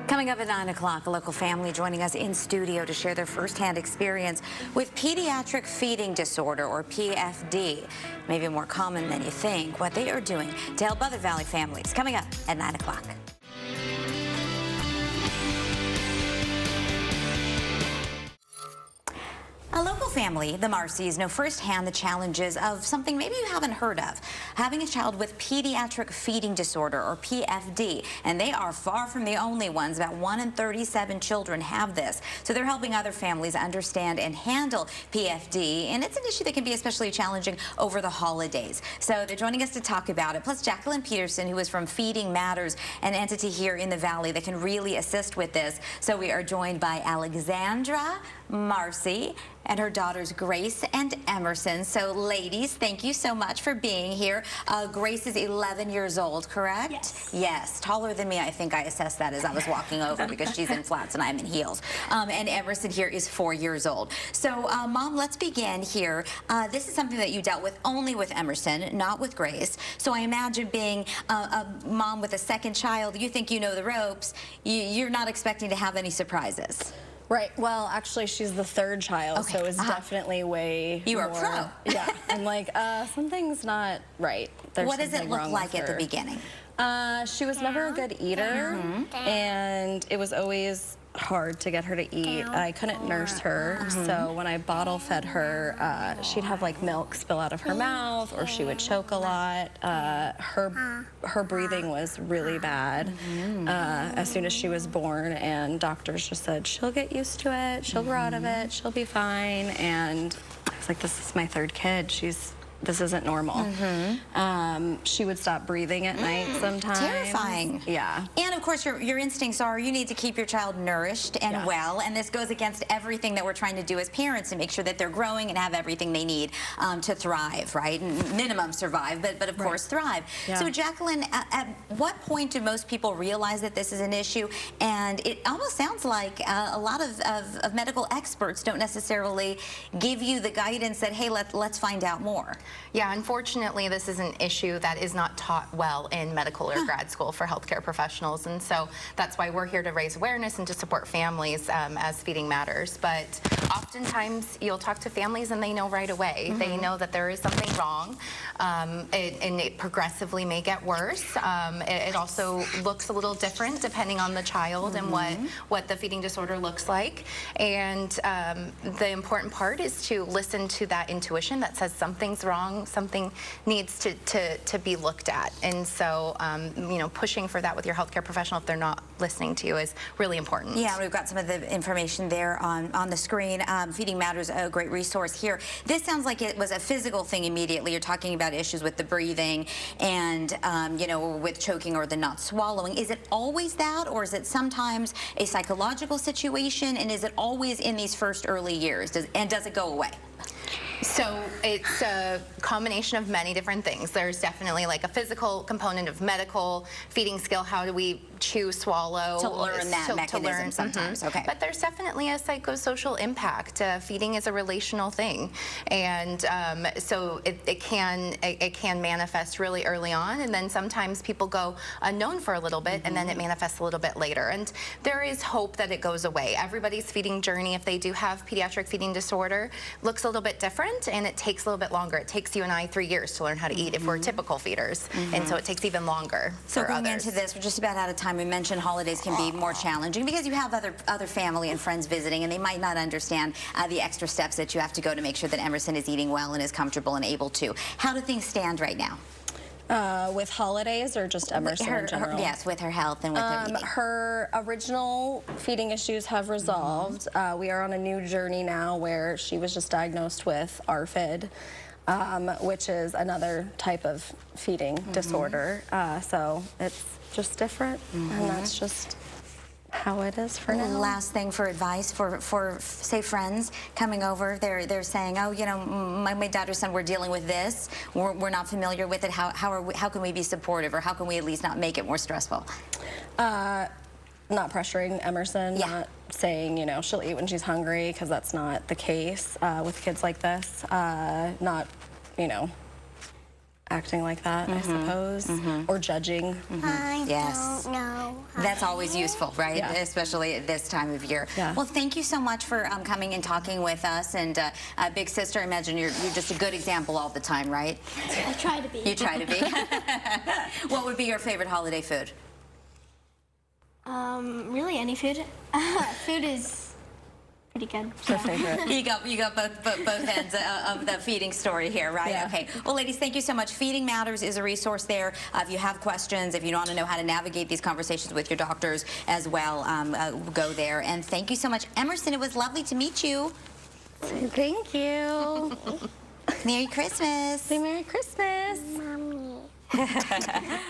Coming up at 9 o'clock, a local family joining us in studio to share their firsthand experience with pediatric feeding disorder, or PFD. Maybe more common than you think, what they are doing to help other Valley families. Coming up at 9 o'clock. A local family, the Marcys, know firsthand the challenges of something maybe you haven't heard of, having a child with pediatric feeding disorder, or PFD. And they are far from the only ones. About 1 in 37 children have this. So they're helping other families understand and handle PFD. And it's an issue that can be especially challenging over the holidays. So they're joining us to talk about it. Plus Jacqueline Peterson, who is from Feeding Matters, an entity here in the Valley that can really assist with this. So we are joined by Alexandra Marcy and her daughters Grace and Emerson. So ladies, thank you so much for being here. Grace is 11 years old, correct? Yes. Yes, taller than me. I think I assessed that as I was walking over because she's in flats and I'm in heels. And Emerson here is 4 years old. So Mom, let's begin here. This is something that you dealt with only with Emerson, not with Grace. So I imagine being a mom with a second child, you think you know the ropes. You're not expecting to have any surprises. Right. Well, actually, she's the third child, Okay. so it's definitely way You are more, pro. Yeah. I'm like, something's not right. There's What does it something look wrong like with at the her. beginning? She was never a good eater, and it was always hard to get her to eat. I couldn't nurse her, so when I bottle fed her, she'd have like milk spill out of her mouth, or she would choke a lot. Her breathing was really bad as soon as she was born, and doctors just said, she'll get used to it, she'll grow out of it, she'll be fine. And I was like, this is my third kid. This isn't normal. She would stop breathing at night sometimes. Terrifying. Yeah. And of course, your instincts are you need to keep your child nourished and well, and this goes against everything that we're trying to do as parents to make sure that they're growing and have everything they need to thrive, right? And minimum survive, but of course thrive. Yeah. So Jacqueline, at what point do most people realize that this is an issue? And it almost sounds like a lot of medical experts don't necessarily give you the guidance that, hey, let's find out more. Yeah, unfortunately, this is an issue that is not taught well in medical or grad school for healthcare professionals, and so that's why we're here to raise awareness and to support families as Feeding Matters. But oftentimes, you'll talk to families and they know right away. They know that there is something wrong, and it progressively may get worse. It also looks a little different depending on the child and what the feeding disorder looks like. And the important part is to listen to that intuition that says something's wrong, something needs to be looked at. And so, you know, pushing for that with your healthcare professional if they're not listening to you is really important. Yeah, we've got some of the information there on the screen. Feeding Matters, a great resource here. This sounds like it was a physical thing immediately. You're talking about issues with the breathing and, you know, with choking or the not swallowing. Is it always that, or is it sometimes a psychological situation, and is it always in these first early years? Does it go away? So it's a combination of many different things. There's definitely like a physical component of medical feeding skill. How do we chew, swallow? To learn that mechanism sometimes, okay. But there's definitely a psychosocial impact. Feeding is a relational thing. And so it can manifest really early on, and then sometimes people go unknown for a little bit, and then it manifests a little bit later. And there is hope that it goes away. Everybody's feeding journey, if they do have pediatric feeding disorder, looks a little bit different, and it takes a little bit longer. It takes you and I 3 years to learn how to eat if we're typical feeders, and so it takes even longer So for going others. into this, we're just about out of time. We mentioned holidays can be more challenging because you have other family and friends visiting, and they might not understand the extra steps that you have to go to make sure that Emerson is eating well and is comfortable and able to. How do things stand right now? With holidays or just Emerson in general? Yes, with her health and with her eating. Her original feeding issues have resolved. We are on a new journey now where she was just diagnosed with ARFID, which is another type of feeding disorder. So it's just different, and that's just how it is for now. Last thing for advice for say friends coming over, they're saying, oh, you know, my daughter's son, we're dealing with this, we're not familiar with it. How can we be supportive, or how can we at least not make it more stressful? Not pressuring Emerson, not saying, you know, she'll eat when she's hungry, because that's not the case with kids like this. Not, you know, acting like that, I suppose, or judging. Yes. don't know. That's always useful, right? Yeah. Especially at this time of year. Yeah. Well, thank you so much for coming and talking with us. And Big Sister, I imagine you're just a good example all the time, right? I try to be. You try to be. What would be your favorite holiday food? Really any food. Food is pretty good. Her favorite. You got both ends of the feeding story here, right? Yeah. Okay. Well, ladies, thank you so much. Feeding Matters is a resource there. If you have questions, if you want to know how to navigate these conversations with your doctors as well, go there. And thank you so much, Emerson. It was lovely to meet you. Thank you. Merry Christmas. Say Merry Christmas. Mommy.